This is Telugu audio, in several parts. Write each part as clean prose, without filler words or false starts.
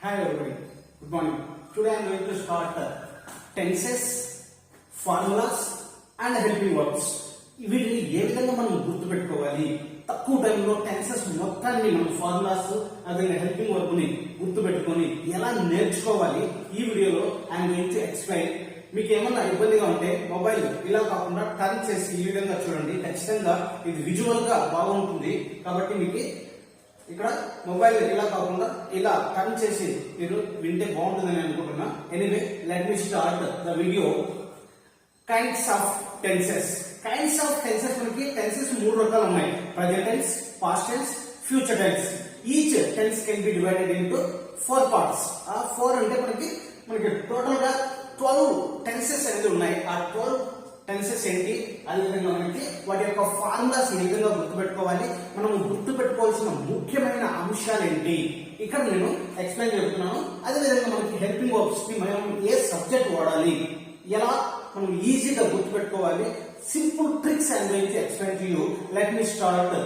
Hi everybody, good morning. Today I am going to start tenses, formulas and helping verbs. వీటిని ఏ విధంగా మనం గుర్తుపెట్టుకోవాలి, తక్కువ టైంలో టెన్సెస్ మొత్తాన్ని మనం ఫార్ములాస్ అదే హెల్పింగ్ వర్బ్ ని గుర్తుపెట్టుకొని ఎలా నేర్చుకోవాలి ఈ వీడియోలో ఐఎమ్ గోయింగ్ టు ఎక్స్ప్లెయిన్. మీకు ఏమన్నా ఇబ్బందిగా ఉంటే మొబైల్ ఇలా కాకుండా టర్న్ చేసి ఈ విధంగా చూడండి. ఖచ్చితంగా ఇది విజువల్ గా బాగుంటుంది కాబట్టి మీకు ఇక్కడ మొబైల్ ఇలా కాకుండా ఇలా టర్న్ చేసి మీరు వింటే బాగుంటుందని అనుకుంటున్నా. Anyway let me start the video. Kinds of tenses. Kinds of tenses మనకి టెన్సెస్ మూడు రకాలు ఉన్నాయి: present tense, past tense, future tense. Each tense can be divided into 4 parts. ఆ 4 అంటే మనకి టోటల్ గా 12 టెన్సెస్ అనేది ఉన్నాయి. ఆ 12 టెన్సెస్ ఏంటి, అదేవిధంగా మనకి వాటి యొక్క ఫార్ములాస్ ఏ విధంగా గుర్తుపెట్టుకోవాలి, మనము గుర్తుపెట్టుకోవాల్సిన ముఖ్యమైన అంశాలు ఏంటి ఇక్కడ నేను ఎక్స్ప్లెయిన్ చేస్తున్నాను. అదేవిధంగా మనకి హెల్పింగ్ వర్బ్స్ కి మనం ఏ సబ్జెక్ట్ వాడాలి, ఎలా మనం ఈజీగా గుర్తుపెట్టుకోవాలి, simple tricks I am going to explain to you. Let me start.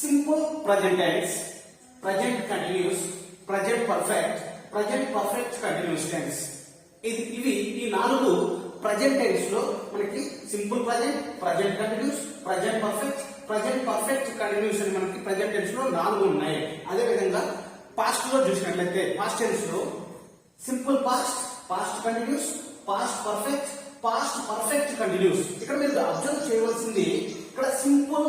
Simple present tense, present continuous, present perfect, present perfect continuous tense. ఇవి ఈ 4 ప్రెజెంట్ టెన్స్ లో మనకి simple present, present continuous, present perfect, present perfect continuous అని మనకి ప్రెజెంట్ టెన్స్ లో 4 ఉన్నాయి. అదే విధంగా పాస్ట్ లో చూసినట్లయితే పాస్ట్ టెన్స్ లో simple past, past continuous, past perfect, past perfect continuous. ఇక్కడ మీరు అబ్జర్వ్ చేయవలసింది ఇక్కడ simple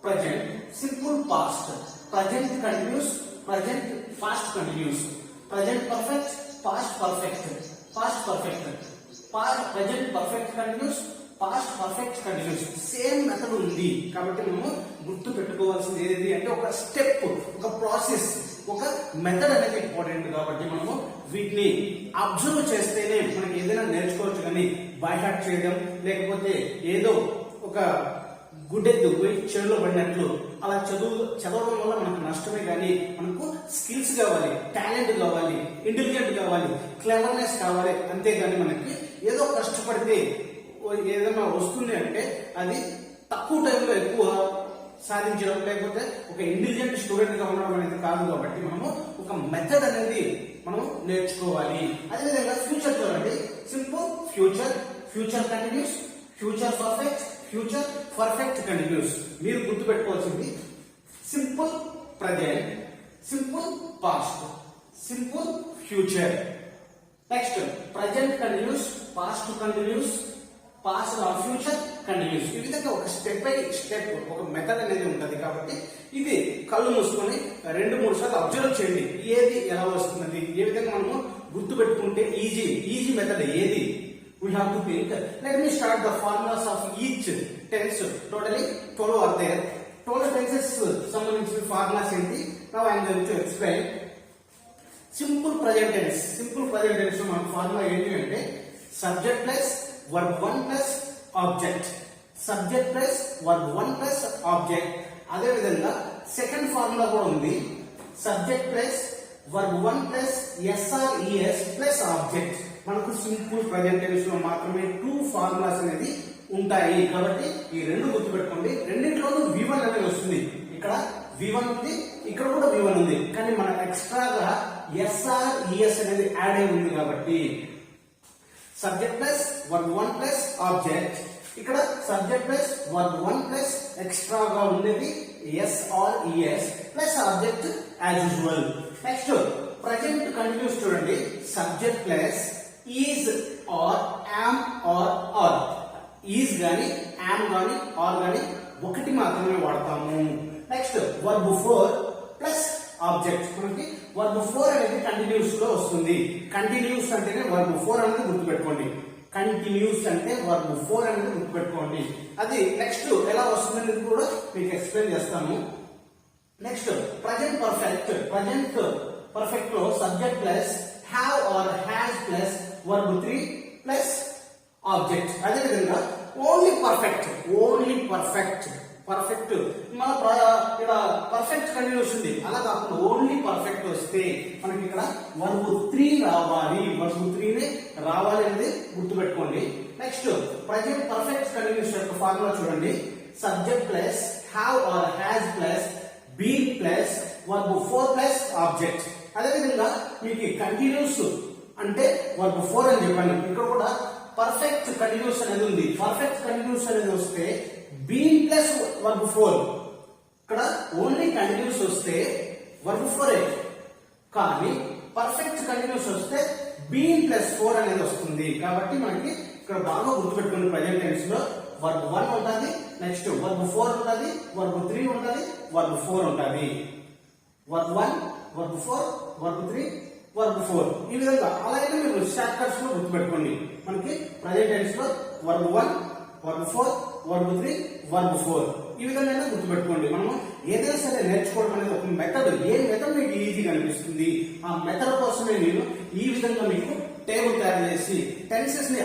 present, simple past, present continuous, present past continuous, present perfect, past perfect, past perfect, present perfect continuous, past perfect continuous. Same method ఉంది కాబట్టి మనము గుర్తు పెట్టుకోవాల్సింది ఏది అంటే ఒక స్టెప్, ఒక ప్రాసెస్, ఒక మెథడ్ అనేది ఇంపార్టెంట్. కాబట్టి మనము వీటిని అబ్జర్వ్ చేస్తేనే మనకి ఏదైనా నేర్చుకోవచ్చు. కానీ బై హార్ట్ చేయడం లేకపోతే ఏదో ఒక గుడ్డెద్దు పోయి చెడులో పడినట్లు అలా చదవడం వల్ల మనకు నష్టమే. కానీ మనకు స్కిల్స్ కావాలి, టాలెంట్ కావాలి, ఇంటెలిజెంట్ కావాలి, క్లెవర్నెస్ కావాలి. అంతేగాని మనకి ఏదో కష్టపడితే ఏదైనా వస్తుంది అంటే అది తక్కువ టైంలో ఎక్కువ సాధించడం లేకపోతే ఒక ఇంటెలిజెంట్ స్టూడెంట్ గా ఉండడం అనేది కాదు. కాబట్టి మనము ఒక మెథడ్ అనేది మనం నేర్చుకోవాలి. అదేవిధంగా ఫ్యూచర్ చూడండి. Simple future, future continuous, future perfect, future perfect continuous. మీరు గుర్తుపెట్టుకోవాల్సింది simple present, simple past, simple future. Next present continuous, past continuous, past future continuous. ఈ విధంగా ఒక స్టెప్ బై స్టెప్ ఒక మెథడ్ అనేది ఉంటది. కాబట్టి ఇది కళ్ళు మూసుకొని 2-3 సార్లు అబ్జర్వ్ చేయండి. ఏది ఎలా వస్తున్నది, ఏ విధంగా మనము గుర్తు పెట్టుకుంటే ఈజీ మెథడ్ ఏది. We have to think. Let me start the formulas of each tense. Totally 12 are there. 12 tenses సంబంధించిన ఫార్ములాస్ ఏంటి now I am going to explain. Simple present tense. Simple present tense మన ఫార్ములా ఏంటి అంటే subject plus verb 1 plus object, subject plus verb 1 plus object. అదే విధంగా సెకండ్ ఫార్ములా కూడా ఉంది. Subject plus verb 1 plus SRES plus object. మనకు సింపుల్ ప్రెజెంట్ టెన్స్ లో మాత్రమే 2 ఫార్ములాస్ అనేది ఉంటాయి. కాబట్టి ఈ 2 గుర్తుపెట్టుకోండి. రెండింటిలోనూ V1 అనేది వస్తుంది. ఇక్కడ V1 ఉంది, ఇక్కడ కూడా V1 ఉంది. కానీ మన ఎక్స్ట్రాగా SRES అనేది యాడ్ అయి ఉంది. కాబట్టి subject plus verb 1 plus object, ఇక్కడ సబ్జెక్ట్ ప్లస్ వర్బ్ 1 ప్లస్ ఎక్స్ట్రాగా ఉండేది SRES plus object as usual. Next present continuous చూడండి. Subject plus is or am are are. Is గాని యామ్ గాని ఆర్ గాని ఒకటి మాత్రమే వాడతాము. Next verb 4 plus object. మనకి వర్బ్ 4 అనేది కంటిన్యూస్ లో వస్తుంది. కంటిన్యూస్ అంటేనే వర్బ్ 4 అనేది గుర్తుపెట్టుకోండి. కంటిన్యూస్ అంటే వర్బ్ 4 అనేది గుర్తుపెట్టుకోండి. అది నెక్స్ట్ ఎలా వస్తుందని కూడా మీకు ఎక్స్ప్లెయిన్ చేస్తాను. Next present perfect. Present perfect లో subject plus have or has plus verb 3 plus object. అదే విధంగా only perfect, only perfect, perfect మన ఇక్కడ పర్ఫెక్ట్ కంటిన్యూస్ ఉంది. అలా కాకుండా ఓన్లీ పర్ఫెక్ట్ వస్తే మనకి ఇక్కడ వర్బ్ 3 రావాలి. వర్బ్ 3 రావాలి అనేది గుర్తుపెట్టుకోండి. నెక్స్ట్ ప్రెజెంట్ పర్ఫెక్ట్ కంటిన్యూస్ యొక్క ఫార్ములా చూడండి. Subject plus have or has plus been plus verb 4 plus object. అదేవిధంగా మీకు కంటిన్యూస్ అంటే వర్బ్ 4 అని చెప్పాను. ఇక్కడ కూడా పర్ఫెక్ట్ కంటిన్యూస్ అనేది ఉంది. పర్ఫెక్ట్ కంటిన్యూస్ అనేది వస్తే బీన్ ప్లస్ వర్బ్ 4. ఇక్కడ ఓన్లీ కంటిన్యూస్ వస్తే వర్బ్ 4 కానీ పర్ఫెక్ట్ కంటిన్యూస్ వస్తే బీన్ ప్లస్ 4 అనేది వస్తుంది. కాబట్టి మనకి ఇక్కడ బాగా గుర్తుపెట్టుకుని ప్రజెంట్ టెన్స్ లో వర్బ్ 1 ఉంటుంది, నెక్స్ట్ వర్బ్ 4 ఉంటుంది, వర్బ్ 3 ఉంటుంది, వర్బ్ 4 ఉంటుంది. వర్బ్ 1, వర్బ్ 4, వర్బ్ 3, వర్బ్ 4 ఈ విధంగా. అలాగే మీరు షార్ట్ కట్స్ లో గుర్తుపెట్టుకోండి. మనకి ప్రజెంట్ టెన్స్ లో వర్బ్ 1, వర్బ్ 4, వర్బ్ 3, వర్బ్ 4 ఈ విధంగా గుర్తుపెట్టుకోండి. మనం ఏదైనా సరే నేర్చుకోవడం అనేది ఒక మెథడ్. ఏ మెథడ్ మీకు ఈజీగా అనిపిస్తుంది ఆ మెథడ్ కోసమే నేను ఈ విధంగా మీకు టేబుల్ తయారు చేసి టెన్సెస్ ని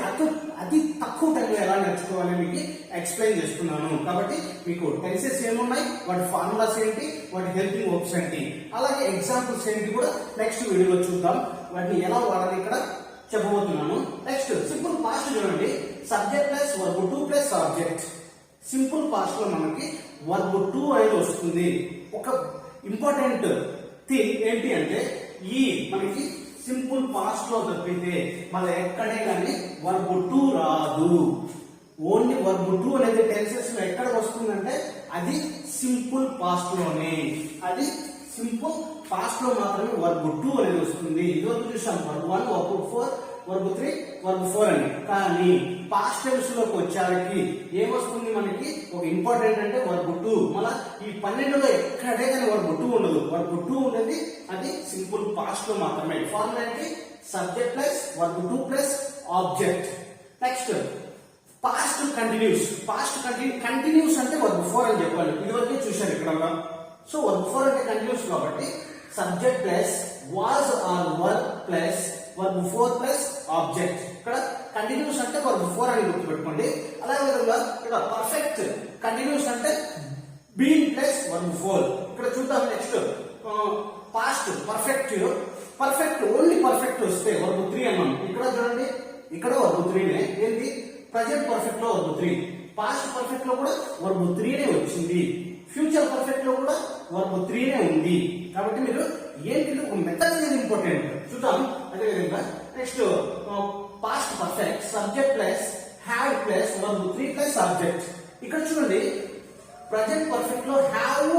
అతి తక్కువ టైంలో ఎలా నేర్చుకోవాలని మీకు ఎక్స్ప్లెయిన్ చేస్తున్నాను. కాబట్టి మీకు టెన్సెస్ ఏమున్నాయి, వాటి ఫార్ములాస్ ఏంటి, వాటి హెల్పింగ్ వర్బ్స్ ఏంటి, అలాగే ఎగ్జాంపుల్స్ ఏంటి కూడా నెక్స్ట్ వీడియోలో చూద్దాం. వాటిని ఎలా వాడాలి ఇక్కడ చెప్పబోతున్నాను. నెక్స్ట్ సింపుల్ పాస్ట్ చూడండి. Subject plus verb 2 plus object. Simple past లో మనకి వర్బ్ 2 అనేది వస్తుంది. ఒక ఇంపార్టెంట్ థింగ్ ఏంటి అంటే ఈ మనకి సింపుల్ పాస్ట్ లో తప్పితే మళ్ళీ ఎక్కడే కానీ వర్బ్ 2 రాదు. ఓన్లీ వర్బ్ 2 అనేది టెన్సెస్ లో ఎక్కడ వస్తుందంటే అది సింపుల్ పాస్ట్ లోనే. అది సింపుల్ పాస్ట్ లో మాత్రమే వర్బ్ 2 అనేది వస్తుంది. ఇదివరకు చూసాం వర్బ్ 1, వర్బ్ 4, వర్బ్ 3, వర్బ్ 4 అని. కానీ పాస్ట్ టెన్స్ లోకి వచ్చారికి ఏమొస్తుంది మనకి ఒక ఇంపార్టెంట్ అంటే వర్బ్ 2. మళ్ళీ ఈ 12లో ఎక్కడే కానీ వర్బ్ 2 ఉండదు. వర్బ్ 2 ఉండేది అది సింపుల్ పాస్ట్ లో మాత్రమే. ఫార్ములా ఏంటి? Subject plus verb 2 plus object. Next past continuous. Past continuous అంటే వర్బ్ 4 అని చెప్పాలి. ఇదివరకే చూశారు ఇక్కడ. సో వర్బ్ 4 అంటే కంటిన్యూస్ కాబట్టి subject plus was or were plus verb 4 plus object. ఇక్కడ కంటిన్యూస్ అంటే వర్బ్ 4 అని గుర్తుపెట్టుకోండి. అలాగే విధంగా ఇక్కడ పర్ఫెక్ట్ కంటిన్యూస్ అంటే బీన్ ప్లస్ వర్బ్ 4. ఇక్కడ చూద్దాం. Next past perfect only perfect వస్తే వర్బ్ 3 అన్నాం. ఇక్కడ చూడండి, ఇక్కడ వర్బ్ 3 నే. ఏంటి? ప్రజెంట్ పర్ఫెక్ట్ లో వర్బ్ 3, పాస్ట్ పర్ఫెక్ట్ లో కూడా వర్బ్ 3 నే వచ్చింది, ఫ్యూచర్ పర్ఫెక్ట్ లో కూడా వర్బ్ 3 నే ఉంది. కాబట్టి మీరు ఏంటంటే ఒక మెథడ్ అనేది ఇంపార్టెంట్ చూద్దాం. అదేవిధంగా next past perfect subject plus have plus verb 3 plus object. ఇక్కడ చూడండి ప్రజెంట్ పర్ఫెక్ట్ లో హ్యావ్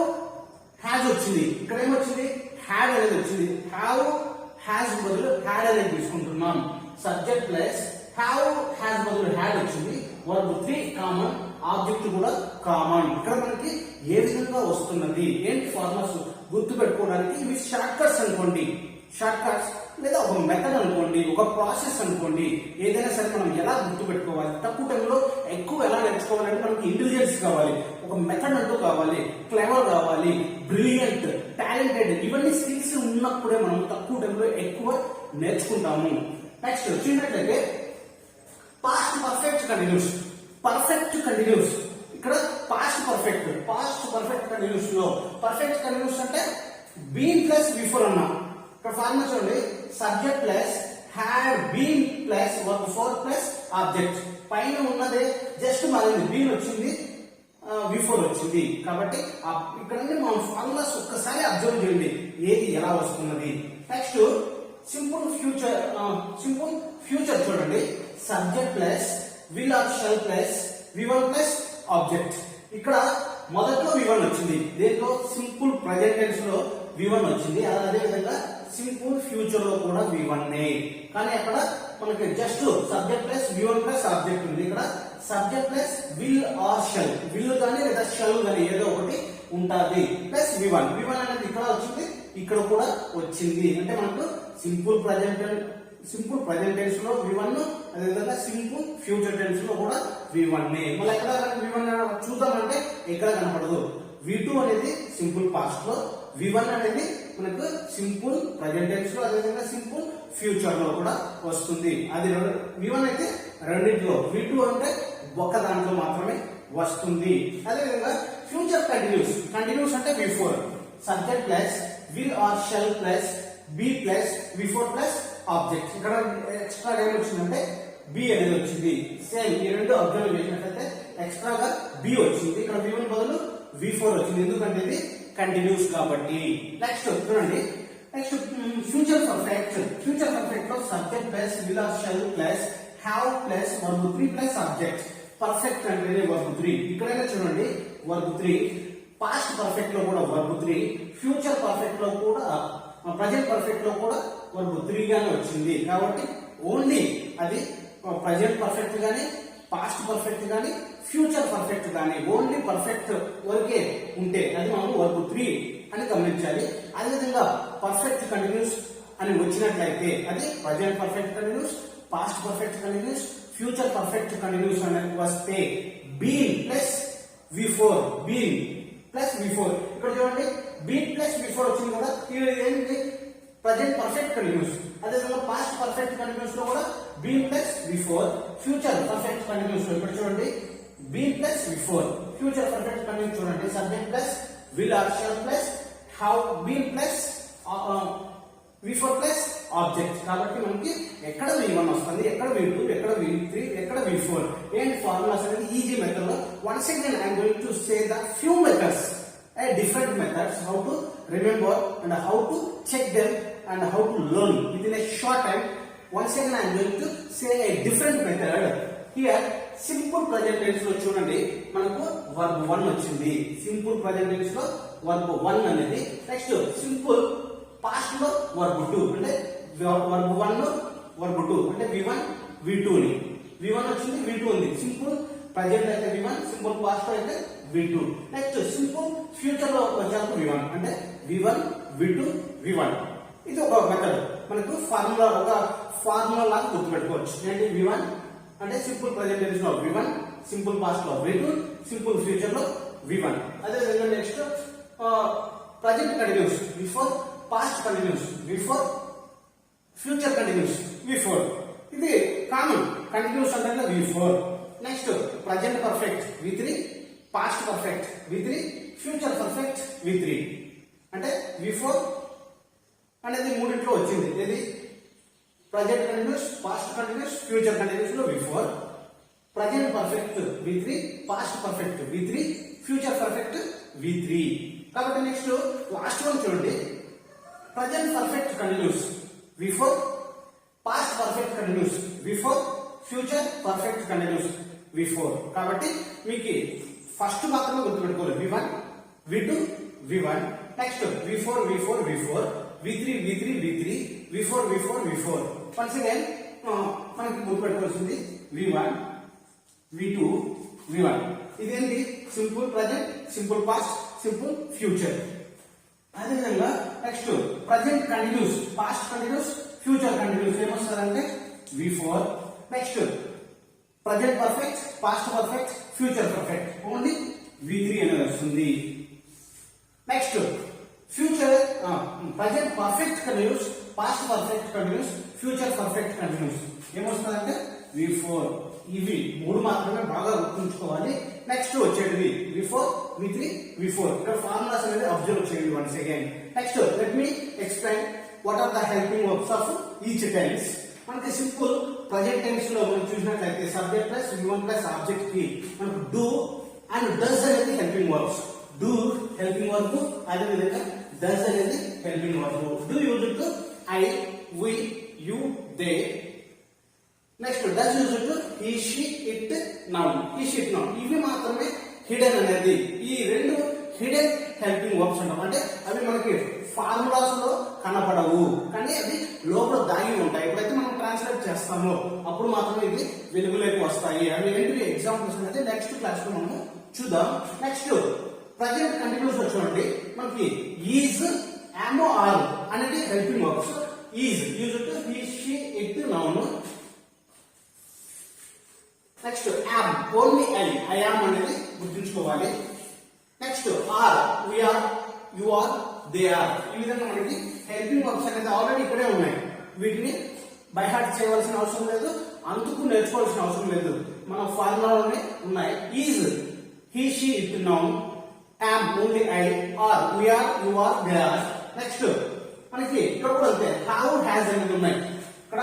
హ్యాజ్ వచ్చింది. ఇక్కడ ఏమొచ్చింది? హ్యాడ్ అనేది వచ్చింది. హ్యావ్ హ్యాజ్ బదులు హ్యాడ్ అనేది తీసుకుంటున్నాం. సబ్జెక్ట్ ప్లస్ హ్యావ్ హ్యాజ్ బదులు హ్యాడ్ వచ్చింది. వర్బ్ 3 కామన్, ఆబ్జెక్ట్ కూడా కామన్. ఇక్కడ మనకి ఏ విధంగా వస్తున్నది ఏంటి ఫార్ములాస్ గుర్తు పెట్టుకోవడానికి ఇవి షార్ట్ కట్స్ అనుకోండి. షార్ట్ కట్స్ లేదా ఒక మెథడ్ అనుకోండి, ఒక ప్రాసెస్ అనుకోండి. ఏదైనా సరే మనం ఎలా గుర్తు పెట్టుకోవాలి, తక్కువ టైంలో ఎక్కువ ఎలా నేర్చుకోవాలంటే మనకి ఇంటెలిజెన్స్ కావాలి, ఒక మెథడ్ అంటూ కావాలి, క్లెవర్ కావాలి, బ్రిలియంట్, టాలెంటెడ్. ఇవన్నీ స్కిల్స్ ఉన్నప్పుడే మనం తక్కువ టైంలో ఎక్కువ నేర్చుకుంటాము. నెక్స్ట్ చూసినట్లయితే పాస్ట్ పర్ఫెక్ట్ కంటిన్యూస్. ఇక్కడ పాస్ట్ పర్ఫెక్ట్ కంటిన్యూస్ లో పర్ఫెక్ట్ కంటిన్యూస్ అంటే బీన్ ప్లస్ బిఫోర్ అన్నా. ఇక్కడ ఫార్ములా చూడండి. Subject plus had been plus verb 4 plus object. పైన ఉన్నదే జస్ట్ మారింది, బీన్ వచ్చింది, బిఫోర్ వచ్చింది. కాబట్టి ఇక్కడ మనం ఫార్ములాస్ ఒక్కసారి అబ్జర్వ్ చేయండి ఏది ఎలా వస్తున్నది. నెక్స్ట్ సింపుల్ ఫ్యూచర్ చూడండి. Subject plus will or shall plus V1 plus object. ఇక్కడ మొదట్లో V1 వచ్చింది, దీంట్లో సింపుల్ ప్రెజెంట్ టెన్స్ లో V1 వచ్చింది. అదే విధంగా సింపుల్ ఫ్యూచర్ లో కూడా V1 నే. కానీ అక్కడ మనకి just subject plus V1 plus object ఉంది. ఇక్కడ subject plus will or shall, will కానీ లేదా షల్ కానీ ఏదో ఒకటి ఉంటుంది ప్లస్ V1 అనేది ఇక్కడ వచ్చింది, ఇక్కడ కూడా వచ్చింది. అంటే మనకు సింపుల్ ప్రెజెంట్ టెన్స్ లో V1, అదేవిధంగా సింపుల్ ఫ్యూచర్ టెన్స్ లో కూడా V1 నే. మళ్ళీ ఎక్కడ V1 చూద్దామంటే ఎక్కడ కనపడదు. V2 అనేది సింపుల్ పాస్ట్ లో, V1 అనేది మనకు సింపుల్ ప్రెజెంట్ టెన్స్ లో, అదేవిధంగా సింపుల్ ఫ్యూచర్ లో కూడా వస్తుంది. అది V1 అయితే రెండింటిలో, V2 అంటే ఒక్క దాంట్లో మాత్రమే వస్తుంది. అదేవిధంగా ఫ్యూచర్ కంటిన్యూస్ అంటే V4. Subject plus will or shall plus be plus V4 plus object. ఇక్కడ ఎక్స్ట్రా ఏం వచ్చిందంటే బి అనేది వచ్చింది. సేమ్ ఈ రెండు అబ్జర్వ్ చేసినట్లయితే ఎక్స్ట్రాగా బి వచ్చింది. ఇక్కడ V1 బదులు V4 వచ్చింది, ఎందుకంటే ఇది కంటిన్యూస్ కాబట్టి. నెక్స్ట్ చూడండి next future perfect. Future perfect లో subject plus will or shall plus have plus verb 3 plus subject. Perfect అంటేనే వర్బ్ 3. ఇక్కడైనా చూడండి వర్బ్ 3. పాస్ట్ పర్ఫెక్ట్ లో కూడా వర్బ్ 3, ఫ్యూచర్ పర్ఫెక్ట్ లో కూడా ప్రజెంట్ పర్ఫెక్ట్ లో కూడా వర్బ్ 3 గానే వచ్చింది. కాబట్టి ఓన్లీ అది ప్రజెంట్ పర్ఫెక్ట్ గానీ పాస్ట్ పర్ఫెక్ట్ గానీ ఫ్యూచర్ పర్ఫెక్ట్ గానీ ఓన్లీ పర్ఫెక్ట్ వరకే ఉంటే అది మనం వర్బ్ 3 అని గమనించాలి. అదేవిధంగా పర్ఫెక్ట్ కంటిన్యూస్ అని వచ్చినట్లయితే అది present perfect continuous, past perfect continuous, future perfect continuous అని వస్తే been plus V4, been plus V4. ఇక్కడ చూడండి బీన్ ప్లస్ V4 వచ్చింది కదా, ఇది ఏంటి ప్రజెంట్ పర్ఫెక్ట్ కంటిన్యూస్. అదేవిధంగా పాస్ట్ పర్ఫెక్ట్ కంటిన్యూస్ లో కూడా been plus V4, future perfect continuous లో ఇక్కడ చూడండి been plus V4, future perfect continuous చూడండి subject plus will or shall plus have been plus V4 plus object. కాబట్టి మనకి ఎక్కడ V1 వస్తుంది, ఎక్కడ V2, ఎక్కడ V3, ఎక్కడ V4 ఏంటి ఫార్ములాస్ అనేది ఈజీ మెథడ్ లో. Once again I'm going to say the few methods, different methods how to remember and how to check them and how to learn within a short time. Once again I am going to say a different method. Here simple present tense లో చూడండి మనకు verb 1 వచ్చింది. సింపుల్ present tense లో verb 1 అనేది. నెక్స్ట్ సింపుల్ పాస్ట్ లో verb 2 అంటే verb 1 లో verb 2 అంటే V1 V2 ని. V1 వచ్చింది, V2 ఉంది. సింపుల్ ప్రజెంట్ అయితే V1, సింపుల్ పాస్ట్ అయితే V2. నెక్స్ట్ సింపుల్ ఫ్యూచర్ లో వచ్చాక V1 అంటే V1 V2 V1. ఇది ఒక మెథడ్. మనకు ఒక ఫార్ములా లాగా గుర్తుపెట్టుకోవచ్చు. ఏంటి V1 అంటే సింపుల్ ప్రెజెంట్ టెన్స్ లో V1, సింపుల్ పాస్ట్ లో V2, సింపుల్ ఫ్యూచర్ లో V1. అదే విధంగా next present continuous V4, past continuous V4, future continuous V4. ఇది కామన్. కంటిన్యూస్ అంటే V4. Next present perfect V3, past perfect V3, future perfect V3. అంటే V4 అనేది మూడింట్లో వచ్చింది. ఇది present continuous, past continuous, future continuous లో V4, present perfect V3, past perfect V3, future perfect V3. కాబట్టి నెక్స్ట్ లాస్ట్ వన్ చూడండి present perfect continuous V4, past perfect continuous V4, future perfect continuous V4. కాబట్టి మీకు ఫస్ట్ మాత్రమే గుర్తుపెట్టుకోవాలి V1 V2 V1. Next V4 V4 V4, V3 V3 V3, V4 V4 V4. Once again మనకి గుర్తుపెట్టుకోవాల్సింది V1 V2 V1. ఇదేంటి simple present, simple past, simple future. అదేవిధంగా next present continuous, past continuous, future continuous ఏమొస్తారంటే V4. Next present perfect, past perfect, future perfect only V3 అనేది వస్తుంది. Next future present perfect continuous, past perfect continuous, future perfect continuous ఏమొస్తుందంటే V4. ఇవి మూడు మాత్రమే బాగా గుర్తుంచుకోవాలి. నెక్స్ట్ వచ్చేది V4 V3 V4. ఇక్కడ ఫార్ములాస్ అనేది అబ్జర్వ్ చేయండి once again. Next let me explain what are the helping verbs of each tense. మనకి సింపుల్ ప్రజెంట్ టెన్స్ లో మనం చూసినట్లయితే subject plus V1 plus object కి మనకు డూ అండ్ డస్ అనేది helping verbs. Do helping verb, అదే విధంగా డస్ అనేది helping verb. Do used to I, we, you, they. Next does used to he, she, it, noun. He, she, it, noun ఇవి మాత్రమే హిడెన్ అనేది. ఈ రెండు హిడెన్ హెల్పింగ్ వర్బ్స్ అంటాం. అంటే అవి మనకి ఫార్ములాస్ లో కనపడవు కానీ అవి లోపల దాగి ఉంటాయి. ఎప్పుడైతే మనం ట్రాన్స్లేట్ చేస్తామో అప్పుడు మాత్రమే ఇవి వెలుగులోకి వస్తాయి. అవి ఏంటి ఎగ్జాంపుల్స్ అనేది నెక్స్ట్ క్లాస్ లో మనము చూద్దాం. నెక్స్ట్ ప్రజెంట్ కంటిన్యూస్ చూడండి మనకి ఈజ్, యామ్, ఆర్ అనేది helping verbs. Is used to he, she, it, noun. Next am only I am అనేది గుర్తుంచుకోవాలి. Next are we are, you are, they are. ఈ విధంగా మనకి హెల్పింగ్ వర్బ్స్ అనేది ఆల్రెడీ ఇక్కడే ఉన్నాయి. వీటిని బై హార్ట్ చేయవలసిన అవసరం లేదు, అందుకు నేర్చుకోవాల్సిన అవసరం లేదు. మన ఫార్ములాలోనే ఉన్నాయి. Is he, she, it, noun. Am only I, are we are, you are, they are. Next మనకి ఇక్కడ కూడా అంతే హ్యావ్, హ్యాజ్ అనేది ఉన్నాయి. ఇక్కడ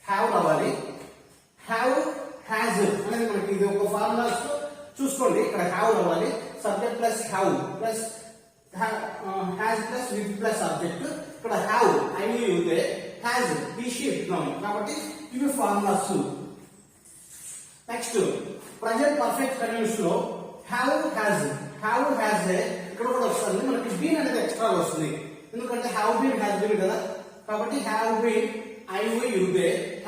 హ్యావ్ రావాలి. హ్యావ్, హ్యాజ్ అనేది మనకి ఇది ఒక ఫార్ములాస్ చూసుకోండి. ఇక్కడ హ్యావ్ రావాలి. Subject plus have plus has subject, ఇక్కడ have I use has he she it noun కాబట్టి ఇవి formulas. Next present perfect continuous లో హ్యావ్ హ్యాజ్ ఇక్కడ కూడా వస్తుంది, మనకి బీన్ అనేది ఎక్స్ట్రా వస్తుంది ఎందుకంటే హ్యావ్ బీన్ హ్యాజ్ బీన్ కదా, కాబట్టి have been I use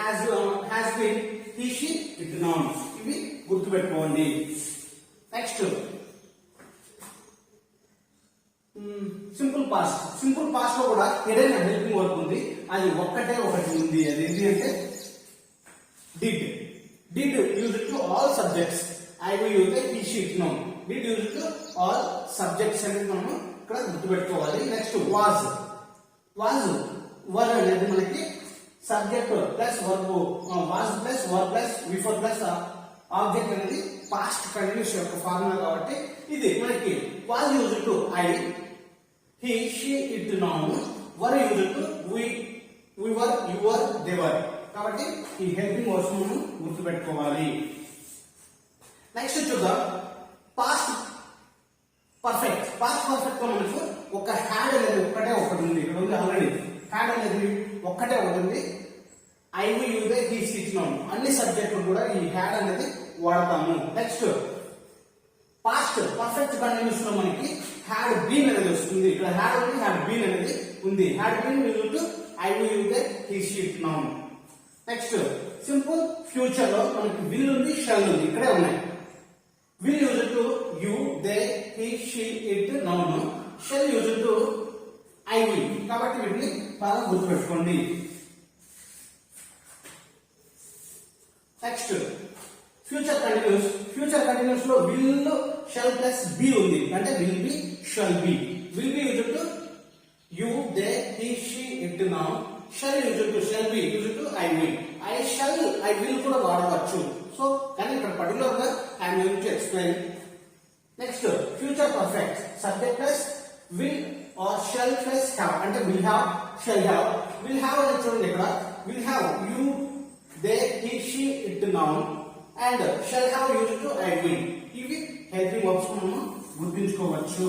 has been he she it noun ఇవి గుర్తుపెట్టుకోండి. నెక్స్ట్ సింపుల్ పాస్ట్ లో కూడా ఏదైనా హెల్పింగ్ వర్క్ ఉంది, అది ఒకటి ఉంది. అది ఏంటి అంటే did use to all subjects, I will use he she it noun, did use to all subjects అనేది మనం ఇక్కడ గుర్తుపెట్టుకోవాలి. నెక్స్ట్ వాజ్ వర్ అనేది మనకి subject plus verb, was plus were plus before plus object అనేది పాస్ట్ కంటిన్యూస్ యొక్క ఫార్ములా కాబట్టి ఇది మనకి was use to I, he she it noun, were used to we were you were they were కాబట్టి ఈ హెల్పింగ్ వర్డ్స్ మనం గుర్తుపెట్టుకోవాలి. నెక్స్ట్ చూద్దాం పాస్ట్ పర్ఫెక్ట్ లో మనకు ఒక హ్యాడ్ అనేది ఒకటి ఉంది, ఇక్కడ ఉంది ఆల్రెడీ హ్యాడ్ అనేది ఒకటే ఉంది. I will use he she it noun అన్ని సబ్జెక్టులు కూడా ఈ హ్యాడ్ అనేది వాడతాము. నెక్స్ట్ పాస్ట్ పర్ఫెక్ట్ కంటిన్యూస్ లో మనకి హ్యాడ్ బీన్ అనేది వస్తుంది, ఇక్కడ హ్యాడ్ ఉంది హ్యాడ్ బీన్ అనేది ఉంది. Had been use to I will use he she it noun. Next simple future లో మనకి విల్ ఉంది షల్ ఉంది, ఇక్కడే ఉన్నాయి. Will use to you they he she it noun, shall use to I will కాబట్టి వీటిని బాగా గుర్తుపెట్టుకోండి. నెక్స్ట్ ఫ్యూచర్ కంటిన్యూస్ లో విల్ షల్ ప్లస్ బి ఉంది, అంటే will be shall be. Will be use to you they he she it noun, shall use to shall be use to I will. I will కూడా వాడవచ్చు, సో కానీ ఇక్కడ పర్టికులర్ గా I am going to explain. Next future perfect subject plus will or shall plus have, అంటే will have shall have. Will have అనేది చూడండి, ఇక్కడ will have you they he she it noun and shall have used to I will. ఇవి హెల్పింగ్ వర్బ్స్ మనం గుర్తుంచుకోవచ్చు.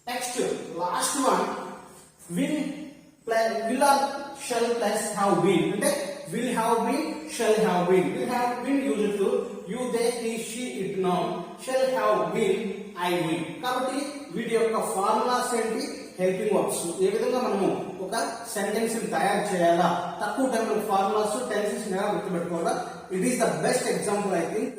Next last one will or shall plus have been, అంటే will have been shall have been. will have been used to you they he she it noun, shall have been I will. కాబట్టి వీటి యొక్క ఫార్ములాస్ ఏంటి, హెల్పింగ్ వర్బ్స్. ఏ విధంగా మనము ఒక సెంటెన్స్ తయారు చేయాలా, తక్కువ టైంలో ఫార్ములాస్ టెన్సెస్ ఎలా గుర్తుపెట్టుకోవాలా, it is the best example I think.